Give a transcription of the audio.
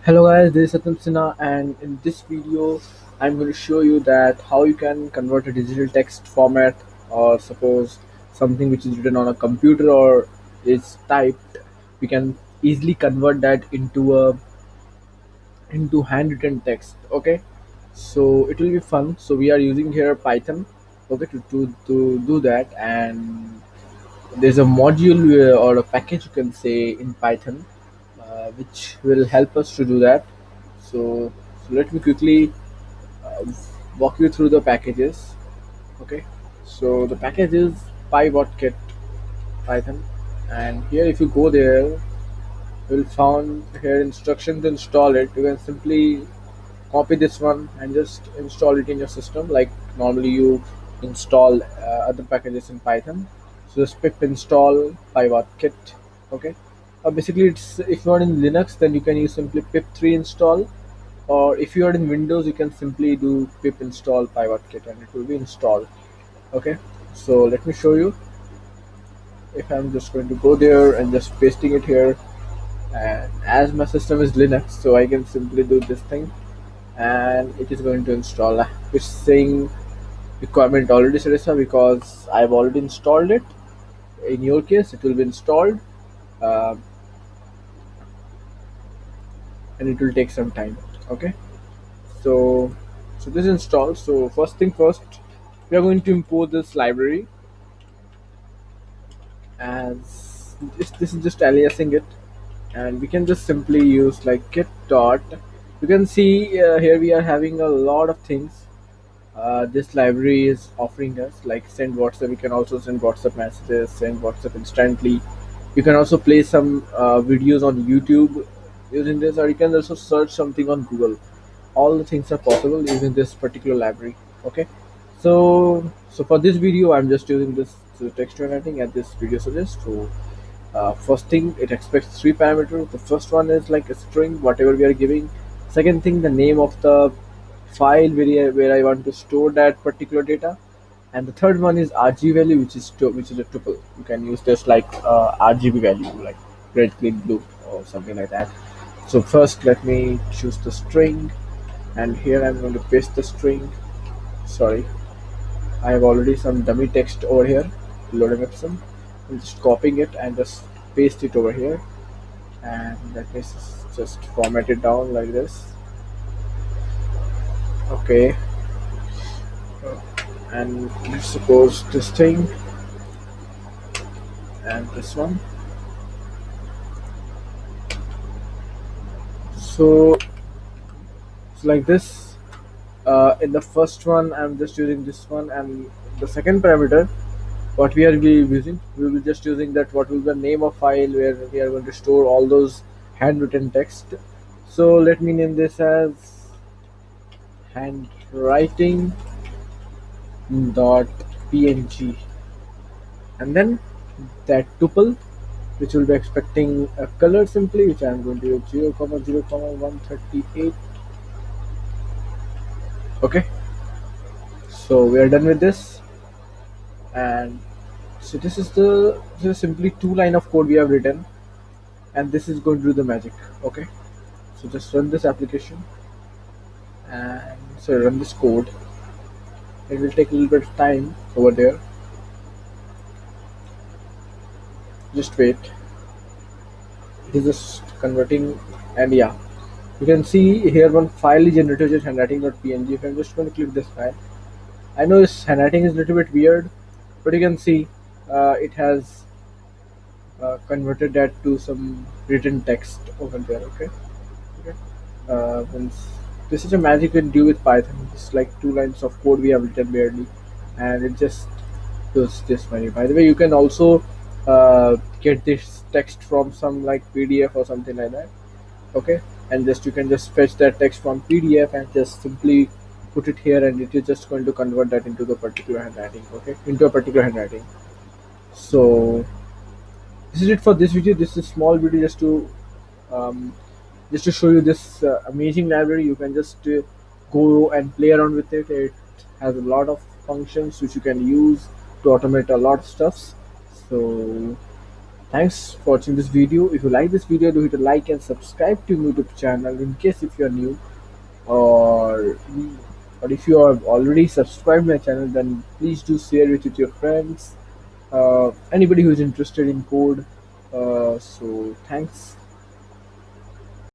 Hello guys, this is Satyam Sinha, and in this video I'm going to show you that how you can convert a digital text format, or suppose something which is written on a computer or is typed. We can easily convert that into handwritten text. Okay, so it will be fun. So we are using here Python, okay, to do that. And there's a module or a package, you can say, in Python, which will help us to do that. So let me quickly uh, walk you through the packages. Okay, so the package is PyWhatKit Python, and here if you go there, you'll found here instruction to install it. You can simply copy this one and just install it in your system like normally you install other packages in Python. So just pip install PyWhatKit. Okay, basically it's, if you are in Linux, then you can use simply pip3 install, or if you are in Windows, you can simply do pip install PyWhatKit and it will be installed. Okay, so let me show you. If I'm just going to go there and just pasting it here, and as my system is Linux, so I can simply do this thing and it is going to install. It's saying requirement already satisfied because I've already installed it. In your case, it will be installed, uh, and it will take some time. Okay, so this is installed. So first thing first, we are going to import this library, as this is just aliasing it, and we can just simply use like git dot. You can see here we are having a lot of things this library is offering us, like send WhatsApp. We can also send WhatsApp messages, send WhatsApp instantly. You can also play some videos on YouTube using this, or you can also search something on Google. All the things are possible using this particular library. Okay, so for this video I'm just using this text writing and this video suggests. So first thing, it expects three parameters. The first one is like a string, whatever we are giving. Second thing, the name of the file where I want to store that particular data. And the third one is RG value, which is a tuple. You can use this like RGB value, like red, green, blue, or something like that. So first, let me choose the string, and here I'm going to paste the string. Sorry, I have already some dummy text over here, loading up some. I'm just copying it and just paste it over here, and let me just format it down like this. Okay, and let's suppose this thing and this one. So it's like this. In the first one, I'm just using this one, and the second parameter, what we are be using, we will be just using that what will be the name of file where we are going to store all those handwritten text. So let me name this as handwriting dot png, and then that tuple which will be expecting a color simply, which I am going to use 0 comma 0 comma 138. Okay, so we are done with this. And so this is simply two line of code we have written, and this is going to do the magic. Okay, so just run this application, and so run this code. It will take a little bit of time over there. Just wait. It is just converting, and yeah, you can see here one file is generated, just handwriting.png. If I'm just going to click this file, I know this handwriting is a little bit weird, but you can see it has converted that to some written text over there. Okay, okay. Once this is a magic we can do with Python. It's like two lines of code we have written barely, and it just does this many. By the way, you can also get this text from some like PDF or something like that. Okay, and just you can just fetch that text from PDF and just simply put it here, and it is just going to convert that into the particular handwriting. Okay, into a particular handwriting. So this is it for this video. This is a small video um, just to show you this amazing library. You can just go and play around with it. It has a lot of functions which you can use to automate a lot of stuffs. So Thanks for watching this video. If you like this video, do hit a like and subscribe to my YouTube channel in case if you are new, or or if you are already subscribed my channel, then please do share it with your friends, anybody who is interested in code. So thanks.